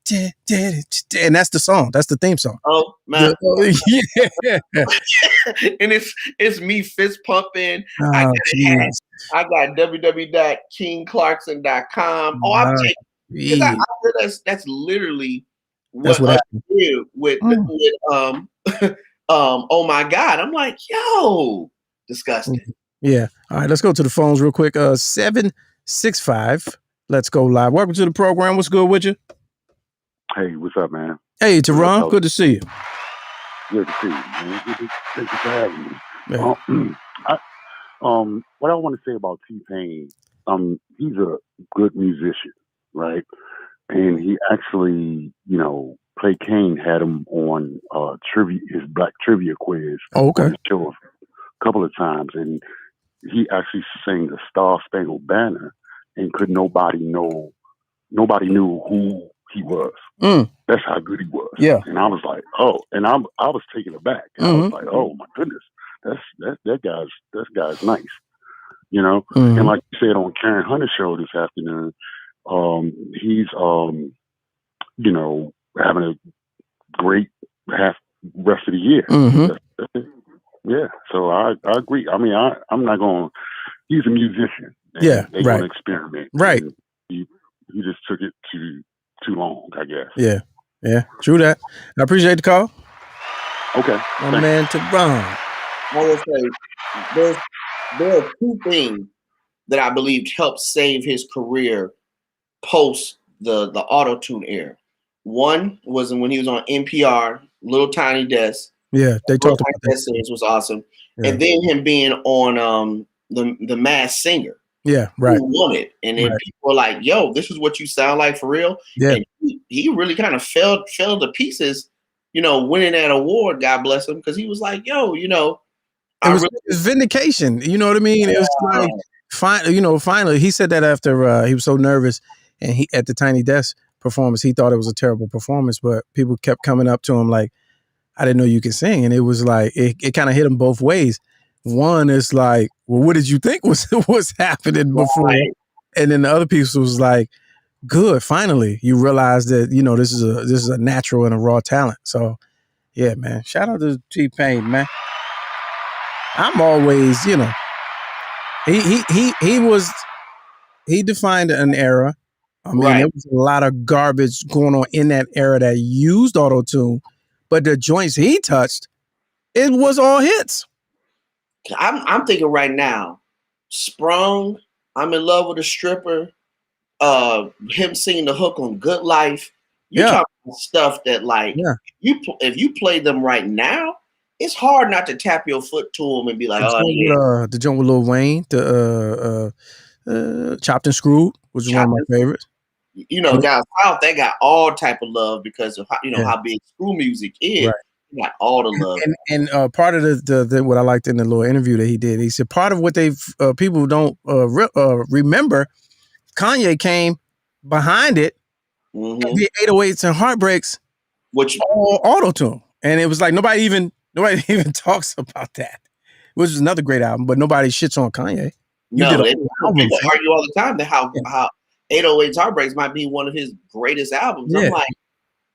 And that's the song. That's the theme song. Oh man, yeah. And it's me fist pumping. I got www.kingclarkson.com. Oh, I'm taking. That's literally what I did with Oh My God. I'm like, yo, disgusting. Yeah. All right, let's go to the phones real quick. 765. Let's go live. Welcome to the program. What's good with you? Hey, what's up, man? Hey, Teron. Good to see you. Good to see you, man. Thank you for having me. Yeah. What I want to say about T-Pain, he's a good musician, right? And he actually, Play Kane had him on his Black Trivia quiz on the show a couple of times, and he actually sang the Star Spangled Banner, and nobody knew who he was. That's how good he was. Yeah. And I was like, oh, and I was taken aback. I was like, oh my goodness, that guy's nice. you know. Mhm. And like you said on Karen Hunter's show this afternoon, he's you know, having a great rest of the year. Mhm. That's it. Yeah, so I agree. I mean, I'm not going. He's a musician, and Yeah, they're right. going to experiment. Right. And he just took it too long, I guess. Yeah. Yeah. True that. I appreciate the call. Okay. My thanks. man Teron. I will say there are two things that I believe helped save his career post the auto tune era. One was when he was on NPR, Little Tiny Desk. Yeah, they Little talked Tiny about that. Desk series was awesome, Yeah. and then him being on the Masked Singer. Yeah, right. Who won it? And then Right. people were like, "Yo, this is what you sound like for real." Yeah. And he really kind of fell to pieces, you know, winning that award. God bless him, because he was like, "Yo, you know." It was vindication. You know what I mean? It was like, finally, he said that after he was so nervous, and he at the Tiny Desk performance, he thought it was a terrible performance, but people kept coming up to him like, "I didn't know you could sing," and it was like it kind of hit him both ways. One is like, "Well, what did you think was happening before?" Right. And then the other piece was like, "Good, finally, you realize that this is a natural and a raw talent." So, yeah, man, shout out to T-Pain, man. I'm always, he defined an era. I mean, Right. there was a lot of garbage going on in that era that used auto-tune, but the joints he touched, it was all hits. I'm thinking right now, Sprung, I'm in love with a stripper, him singing the hook on Good Life. You talking about stuff that if you play them right now, it's hard not to tap your foot to them and be like, The joint with Lil Wayne, the Chopped and Screwed, which is one of my favorites. You know, down south, they got all type of love because of how big screw music is. Right. You got all the love. And part of the what I liked in the little interview that he did, he said part of what people don't remember, Kanye came behind it, and did 808s and Heartbreaks, which all auto-tune, and it was like nobody even talks about that, which is another great album, but nobody shits on Kanye. People argue all the time that how 808s Heartbreaks might be one of his greatest albums. Yeah. I'm like,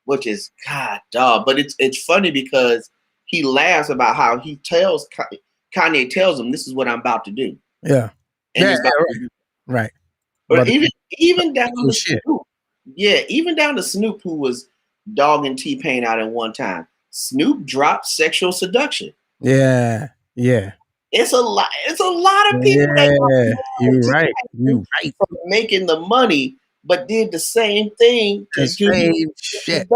which is God, dog. But it's funny because he laughs about how Kanye tells him, "This is what I'm about to do." Yeah. And right. But even down to Snoop, even down to Snoop, who was dogging T-Pain out at one time. Snoop dropped Sexual Seduction. Yeah. It's a lot of people you're right. from making the money, but did the same thing. Shit.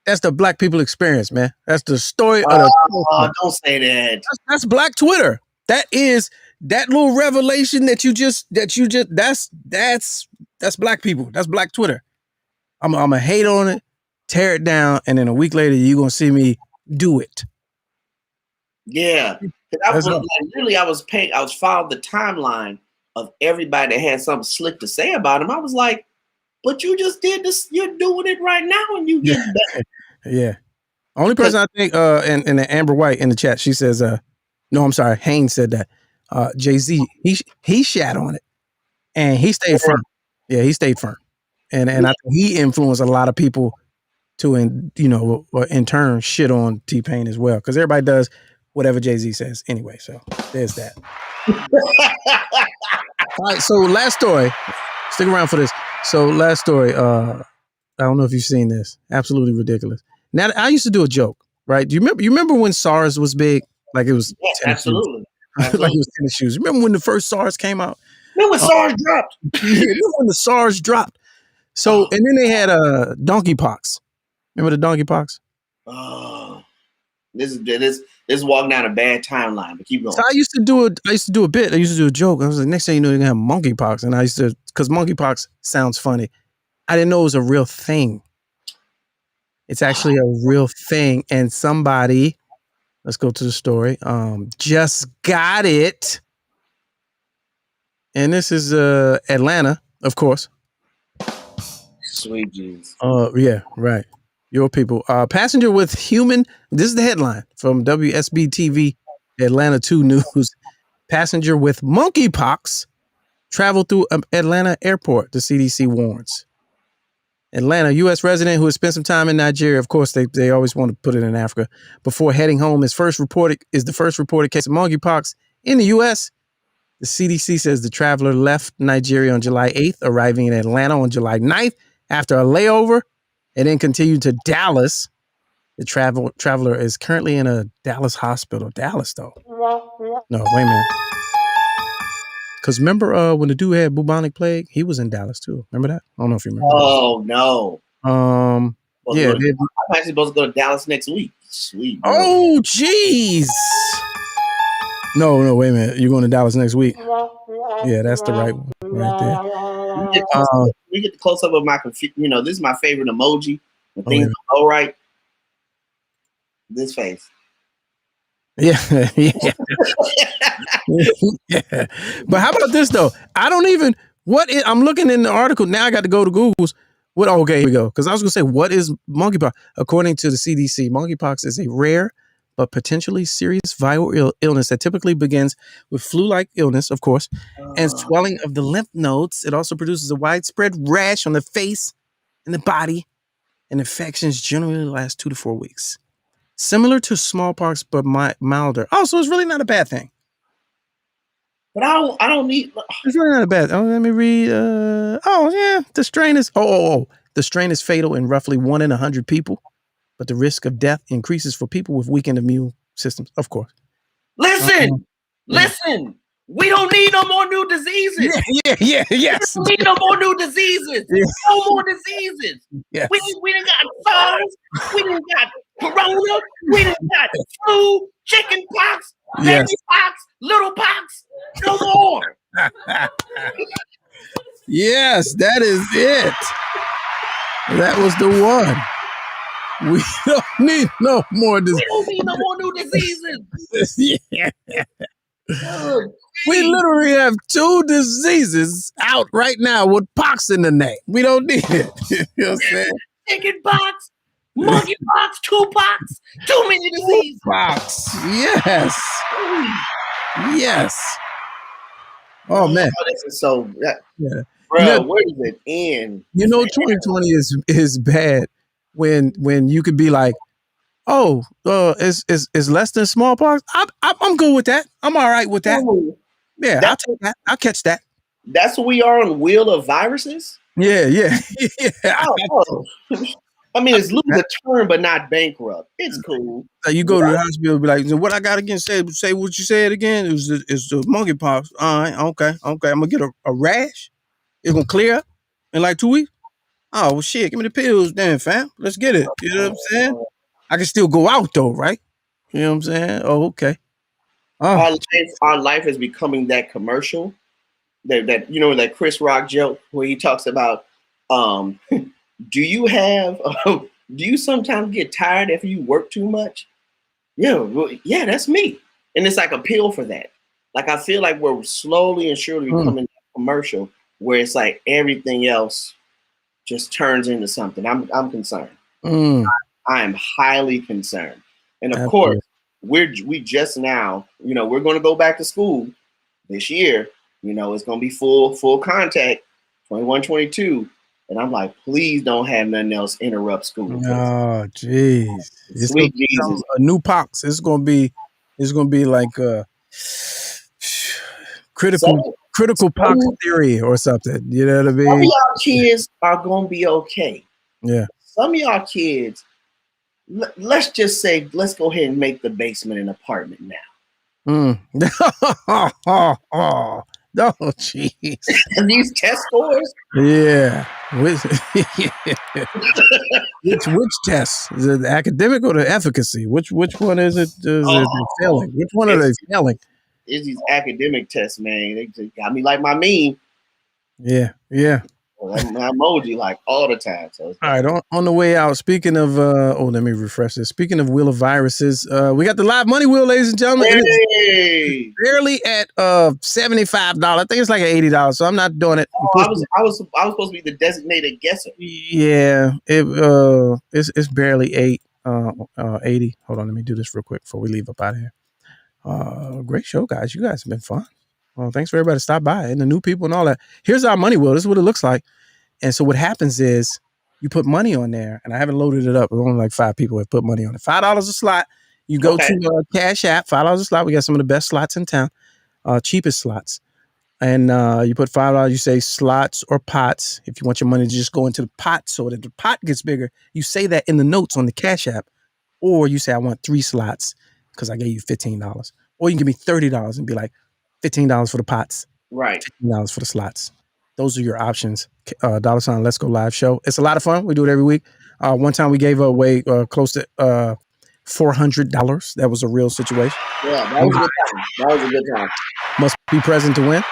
That's the black people experience, man. That's the story of the don't say that. That's black Twitter. That is that little revelation that's black people. That's black Twitter. I'm gonna hate on it, tear it down, and then a week later you're gonna see me do it. Yeah. I was following the timeline of everybody that had something slick to say about him. I was like, but you just did this, you're doing it right now and you get better. Yeah. Only person I think and Amber White in the chat, she says, no, I'm sorry, Haynes said that. Jay-Z, he shat on it and he stayed firm. Yeah, he stayed firm. And I think he influenced a lot of people to in turn shit on T-Pain as well. Because everybody does whatever Jay-Z says anyway. So there's that. All right, so last story. Stick around for this. So last story. I don't know if you've seen this. Absolutely ridiculous. Now I used to do a joke, right? Do you remember when SARS was big? Like it was absolutely. Like it was tennis shoes. Remember when the first SARS came out? Remember when SARS dropped? Remember when the SARS dropped? So and then they had donkey pox. Remember the donkey pox? Oh, this is walking down a bad timeline, but keep going. So I used to do a bit. I used to do a joke. I was like, next thing you know, you're gonna have monkeypox. And I used to, because monkeypox sounds funny. I didn't know it was a real thing. It's actually a real thing. And somebody, let's go to the story, just got it. And this is Atlanta, of course. Sweet Jesus. Yeah, right. Your people. Passenger with human, this is the headline from WSB TV, Atlanta 2 News. Passenger with monkeypox traveled through Atlanta airport, the CDC warns. Atlanta, U.S. resident who has spent some time in Nigeria. Of course, they always want to put it in Africa. Before heading home, is the first reported case of monkeypox in the U.S. The CDC says the traveler left Nigeria on July 8th, arriving in Atlanta on July 9th after a layover, and then continued to Dallas. The traveler is currently in a Dallas hospital. Dallas, though. No, wait a minute. Because remember when the dude had bubonic plague? He was in Dallas, too. Remember that? I don't know if you remember. Oh, no. Yeah. I'm actually supposed to go to Dallas next week. Sweet. Bro. Oh, jeez. No, wait a minute. You're going to Dallas next week. Yeah, that's the right one right there. We get the close up of my, this is my favorite emoji. When things don't go right, this face. Yeah. Yeah. But how about this though? I'm looking in the article now. I got to go to Google's. Okay, here we go. Because I was gonna say, what is monkeypox? According to the CDC, monkeypox is a rare but potentially serious viral illness that typically begins with flu-like illness, of course, and swelling of the lymph nodes. It also produces a widespread rash on the face and the body, and infections generally last 2 to 4 weeks. Similar to smallpox, but milder. Oh, so it's really not a bad thing. But I don't need. It's really not a bad. Oh, let me read. The strain is. The strain is fatal in roughly 1 in 100 people, but the risk of death increases for people with weakened immune systems. Of course. Listen. We don't need no more new diseases. Yes. We don't need no more new diseases. Yeah. No more diseases. Yes. We done got SARS. We done got corona. We done got flu, chicken pox, baby pox, little pox. No more. Yes, that is it. That was the one. We don't need no more diseases. We don't need no more new diseases. Yeah. Good. We literally have 2 diseases out right now with pox in the name. We don't need it. You know what I'm saying? Chicken pox, monkey pox, 2 pox, too many diseases. Pox. Yes. Oh man. Oh, this is so. Yeah. Bro, where does it end? 2020 is bad when you could be like, it's less than smallpox. I'm good with that. I'm all right with that. Yeah, I'll take that. I'll catch that. That's what we are on Wheel of Viruses? Yeah. I mean, it's lose a turn, but not bankrupt. It's cool. You go to the hospital, be like, what I got again? Say what you said again. It's the monkeypox. All right, okay. I'm gonna get a rash. It's gonna clear up in like 2 weeks. Oh well, shit. Give me the pills, then, fam. Let's get it. You know what I'm saying? I can still go out though, right? You know what I'm saying? Oh, okay. Our life is becoming that commercial that Chris Rock joke where he talks about do you sometimes get tired after you work too much? Yeah, that's me. And it's like a pill for that. Like I feel like we're slowly and surely becoming a commercial where it's like everything else just turns into something. I'm concerned. I am highly concerned. And of course, we just now, we're going to go back to school this year. It's going to be full contact, 21, 22. And I'm like, please don't have nothing else interrupt school. Oh, jeez. Sweet Jesus. A new pox. It's going to be like critical pox theory or something. You know what I mean? Some of y'all kids are going to be okay. Yeah. Some of y'all kids, let's just say, let's go ahead and make the basement an apartment now. Oh, jeez. And these test scores? Yeah. Which test? Is it the academic or the efficacy? Which one is it? Is it failing? Which one are they failing? It's these academic tests, man. They just got me like my meme. Yeah. My emoji like all the time. So all right, on the way out, speaking of let me refresh this. Speaking of Wheel of Viruses, we got the live money wheel, ladies and gentlemen. Hey! It's barely at $75. I think it's like $80, so I'm not doing it. I was supposed to be the designated guesser. Yeah, it's barely 80. Hold on, let me do this real quick before we leave up out of here. Great show, guys. You guys have been fun. Well, thanks for everybody to stop by and the new people and all that. Here's our money wheel. This is what it looks like. And so what happens is you put money on there, and I haven't loaded it up. There's only like 5 people have put money on it. $5 a slot. You go to Cash App, $5 a slot. We got some of the best slots in town, cheapest slots. And you put $5. You say slots or pots. If you want your money to just go into the pot so that the pot gets bigger, you say that in the notes on the Cash App. Or you say, I want 3 slots because I gave you $15. Or you can give me $30 and be like, $15 for the pots. Right. $15 for the slots. Those are your options. $ Let's Go Live Show. It's a lot of fun. We do it every week. One time we gave away close to $400. That was a real situation. Yeah, that was a good time. That was a good time. Must be present to win.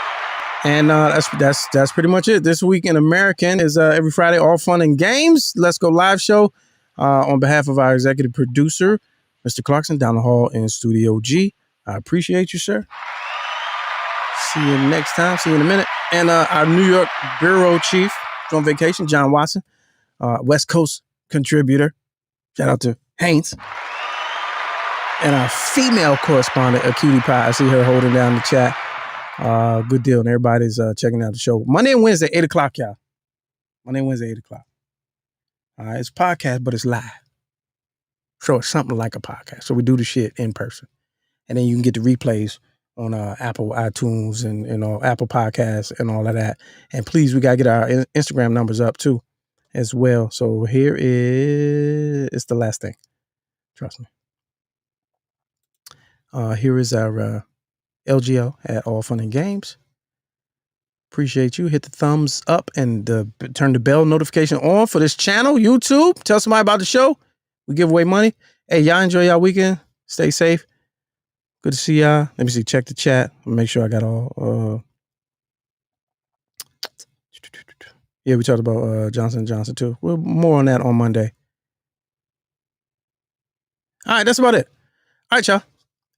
And that's pretty much it. This week in American is every Friday, all fun and games. Let's Go Live Show. On behalf of our executive producer, Mr. Clarkson, down the hall in Studio G. I appreciate you, sir. See you next time. See you in a minute. And our New York bureau chief on vacation, John Watson, West Coast contributor. Shout out to Haynes. And our female correspondent, Cutie Pie. I see her holding down the chat. Good deal. And everybody's checking out the show. Monday and Wednesday, 8 o'clock, y'all. Monday and Wednesday, 8 o'clock. All right, it's a podcast, but it's live. So it's something like a podcast. So we do the shit in person. And then you can get the replays on Apple iTunes and Apple Podcasts and all of that. And please, we got to get our Instagram numbers up too as well. So here it's the last thing. Trust me. Here is our LGL at All Fun and Games. Appreciate you. Hit the thumbs up and turn the bell notification on for this channel, YouTube. Tell somebody about the show. We give away money. Hey, y'all enjoy y'all weekend. Stay safe. Good to see y'all. Let me see. Check the chat. Make sure I got all. Yeah, we talked about Johnson & Johnson too. We'll more on that on Monday. All right, that's about it. All right, y'all.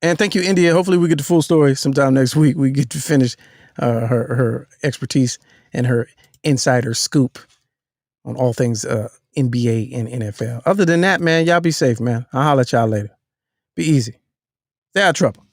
And thank you, India. Hopefully we get the full story sometime next week. We get to finish her expertise and her insider scoop on all things NBA and NFL. Other than that, man, y'all be safe, man. I'll holler at y'all later. Be easy. Stay out of trouble.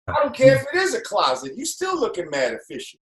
I don't care if it is a closet. You still looking mad efficient.